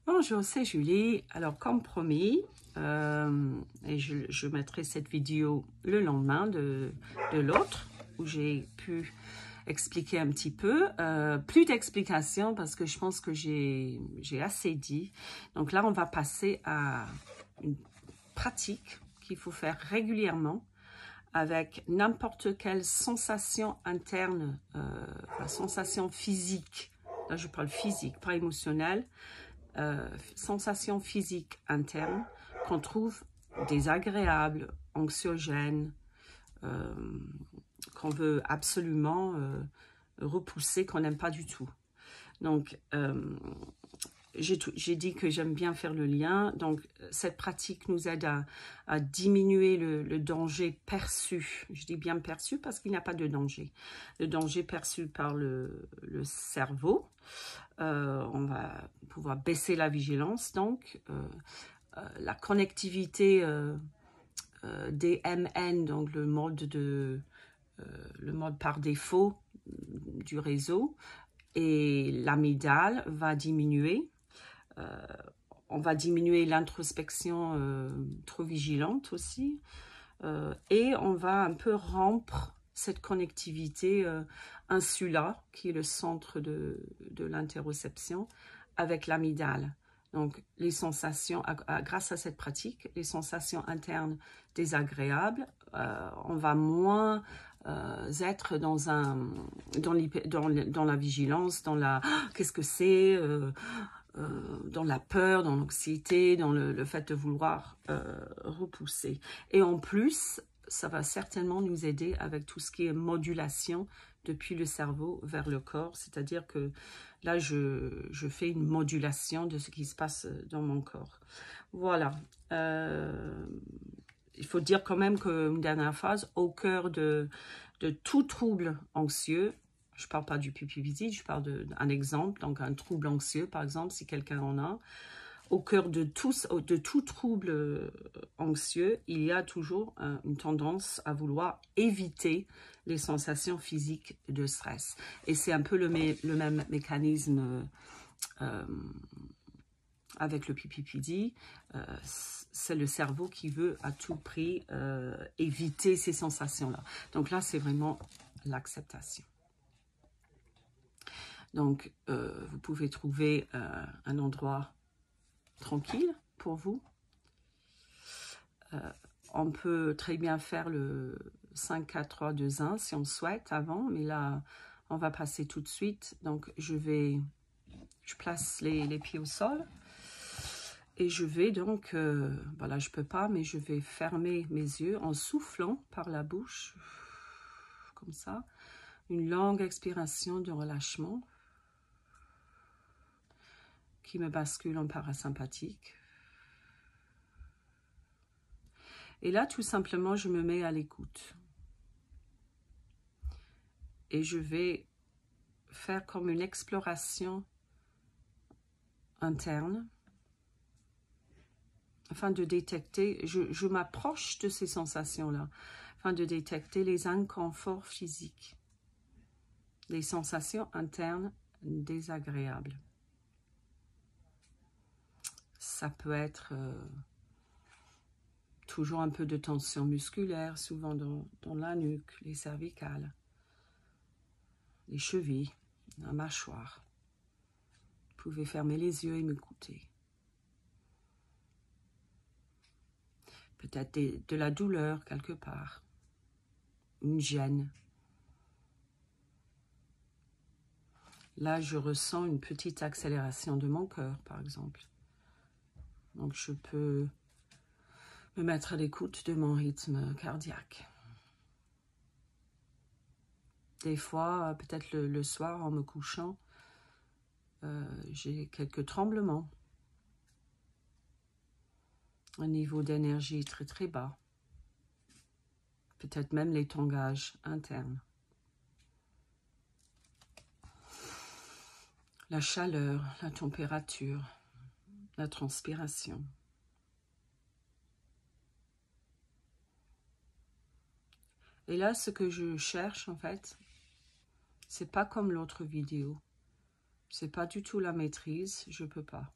Bonjour, c'est Julie. Alors, comme promis, et je mettrai cette vidéo le lendemain de l'autre, où j'ai pu expliquer un petit peu. Plus d'explications parce que je pense que j'ai assez dit. Donc là, on va passer à une pratique qu'il faut faire régulièrement avec n'importe quelle sensation interne, sensation physique. Là, je parle physique, pas émotionnelle. Sensation physique interne qu'on trouve désagréable, anxiogène, qu'on veut absolument repousser, qu'on n'aime pas du tout. Donc, j'ai dit que j'aime bien faire le lien. Donc, cette pratique nous aide à diminuer le danger perçu. Je dis bien perçu parce qu'il n'y a pas de danger. Le danger perçu par le cerveau. On va pouvoir baisser la vigilance. Donc, la connectivité des MN, donc le mode par défaut du réseau, et l'amygdale va diminuer. On va diminuer l'introspection trop vigilante aussi. Et on va un peu rompre cette connectivité insula, qui est le centre de l'interoception, avec l'amygdale. Donc, les sensations, grâce à cette pratique, les sensations internes désagréables, on va moins être dans la vigilance, dans la qu'est-ce que c'est, dans la peur, dans l'anxiété, dans le fait de vouloir repousser. Et en plus, ça va certainement nous aider avec tout ce qui est modulation depuis le cerveau vers le corps. C'est-à-dire que là, je fais une modulation de ce qui se passe dans mon corps. Voilà. Il faut dire quand même qu'une dernière phase, au cœur de tout trouble anxieux, je ne parle pas du pipi-visite, je parle d'un exemple, donc un trouble anxieux, par exemple, si quelqu'un en a. Au cœur de tout trouble anxieux, il y a toujours une tendance à vouloir éviter les sensations physiques de stress. Et c'est un peu le même mécanisme avec le pipi-pidi. C'est le cerveau qui veut à tout prix éviter ces sensations-là. Donc là, c'est vraiment l'acceptation. Donc, vous pouvez trouver un endroit tranquille pour vous. On peut très bien faire le 5, 4, 3, 2, 1 si on souhaite avant, mais là, on va passer tout de suite. Donc, je place les pieds au sol et je vais donc, voilà, je peux pas, mais je vais fermer mes yeux en soufflant par la bouche, comme ça. Une longue expiration de relâchement qui me bascule en parasympathique. Et là, tout simplement, je me mets à l'écoute. Et je vais faire comme une exploration interne afin de détecter, je m'approche de ces sensations-là, afin de détecter les inconforts physiques, les sensations internes désagréables. Ça peut être toujours un peu de tension musculaire, souvent dans la nuque, les cervicales, les chevilles, la mâchoire. Vous pouvez fermer les yeux et m'écouter. Peut-être de la douleur quelque part, une gêne. Là, je ressens une petite accélération de mon cœur, par exemple. Donc, je peux me mettre à l'écoute de mon rythme cardiaque. Des fois, peut-être le soir, en me couchant, j'ai quelques tremblements. Un niveau d'énergie très très bas. Peut-être même les tangages internes. La chaleur, la température, la transpiration. Et là, ce que je cherche, en fait, c'est pas comme l'autre vidéo. C'est pas du tout la maîtrise, je peux pas.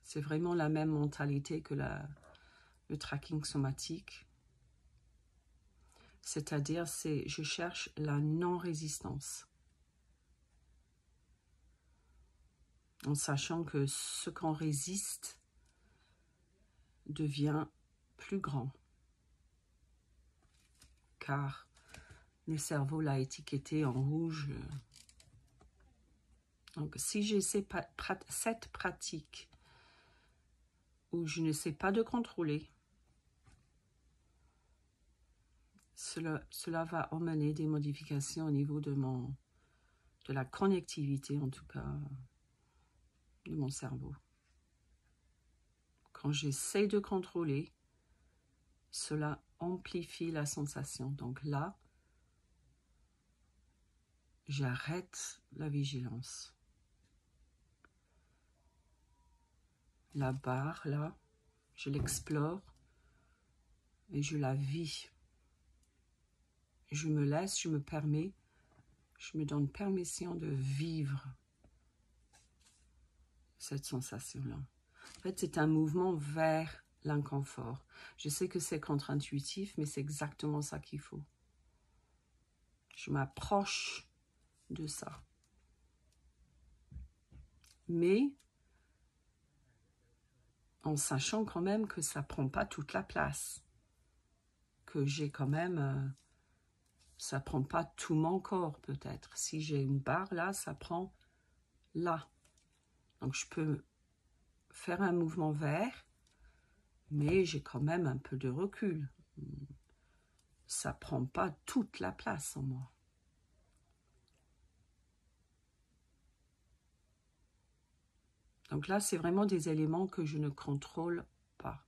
C'est vraiment la même mentalité que le tracking somatique. C'est-à-dire, je cherche la non-résistance. En sachant que ce qu'on résiste devient plus grand. Car le cerveau l'a étiqueté en rouge. Donc, si j'ai cette pratique où je ne sais pas de contrôler, cela va emmener des modifications au niveau de la connectivité, en tout cas, de mon cerveau. Quand j'essaie de contrôler, cela amplifie la sensation. Donc là, j'arrête la vigilance. La barre, là, je l'explore et je la vis. Je me laisse, je me permets, je me donne permission de vivre cette sensation-là. En fait, c'est un mouvement vers l'inconfort. Je sais que c'est contre-intuitif, mais c'est exactement ça qu'il faut. Je m'approche de ça. Mais en sachant quand même que ça ne prend pas toute la place. Que j'ai quand même... ça ne prend pas tout mon corps, peut-être. Si j'ai une barre là, ça prend là. Donc, je peux faire un mouvement vers, mais j'ai quand même un peu de recul. Ça ne prend pas toute la place en moi. Donc là, c'est vraiment des éléments que je ne contrôle pas.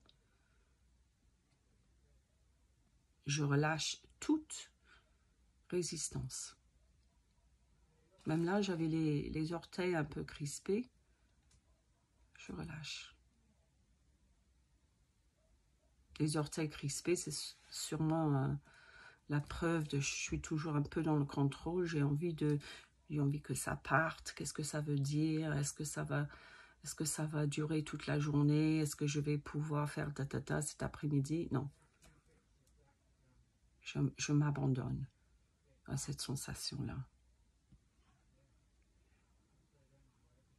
Je relâche toute résistance. Même là, j'avais les orteils un peu crispés. Je relâche. Les orteils crispés, c'est sûrement la preuve de je suis toujours un peu dans le contrôle. J'ai envie que ça parte. Qu'est-ce que ça veut dire? Est-ce que ça va durer toute la journée? Est-ce que je vais pouvoir faire ta cet après-midi? Non. Je m'abandonne à cette sensation-là.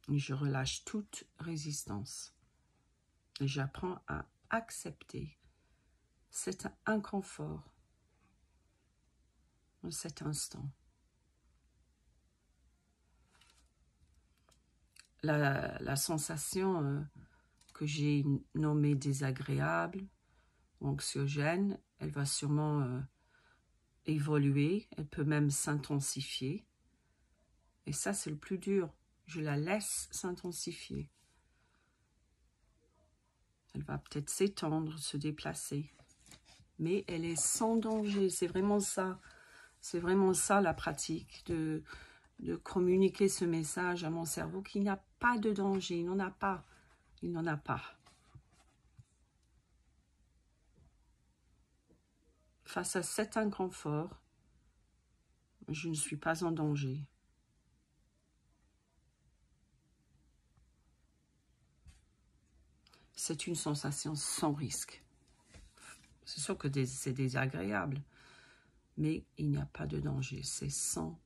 Je relâche toute résistance. Et j'apprends à accepter cet inconfort en cet instant. La sensation que j'ai nommée désagréable ou anxiogène, elle va sûrement évoluer, elle peut même s'intensifier. Et ça, c'est le plus dur. Je la laisse s'intensifier. Elle va peut-être s'étendre, se déplacer. Mais elle est sans danger. C'est vraiment ça. C'est vraiment ça la pratique, de communiquer ce message à mon cerveau qu'il n'y a pas de danger. Il n'en a pas. Il n'en a pas. Face à cet inconfort, je ne suis pas en danger. C'est une sensation sans risque. C'est sûr que c'est désagréable, mais il n'y a pas de danger. C'est sans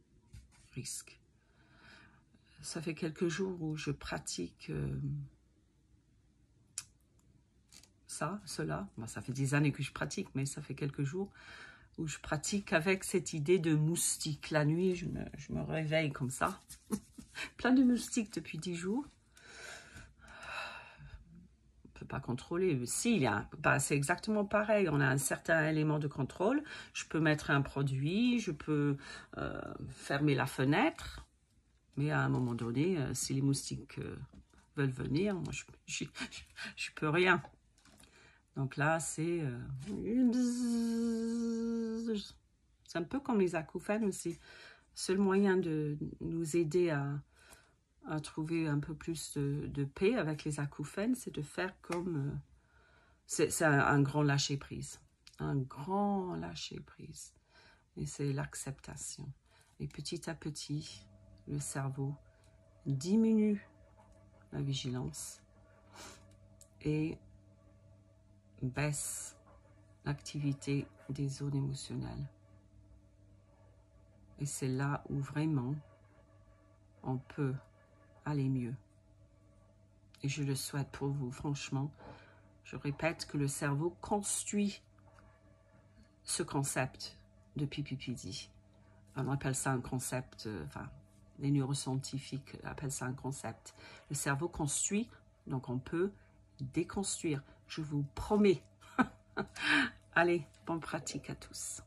risque. Ça fait quelques jours où je pratique cela. Bon, ça fait des années que je pratique, mais ça fait quelques jours où je pratique avec cette idée de moustique. La nuit, je me réveille comme ça. Plein de moustiques depuis 10 jours. On ne peut pas contrôler. Si, c'est exactement pareil. On a un certain élément de contrôle. Je peux mettre un produit, je peux fermer la fenêtre. Mais à un moment donné, si les moustiques veulent venir, moi, je peux rien. Donc là, c'est un peu comme les acouphènes aussi. Le seul moyen de nous aider à trouver un peu plus de paix avec les acouphènes, c'est de faire comme... c'est un grand lâcher-prise. Un grand lâcher-prise. Et c'est l'acceptation. Et petit à petit, le cerveau diminue la vigilance. et baisse l'activité des zones émotionnelles. Et c'est là où vraiment on peut aller mieux. Et je le souhaite pour vous, franchement. Je répète que le cerveau construit ce concept de PPPD. On appelle ça un concept, enfin, les neuroscientifiques appellent ça un concept. Le cerveau construit, donc on peut déconstruire. Je vous promets. Allez, bonne pratique à tous.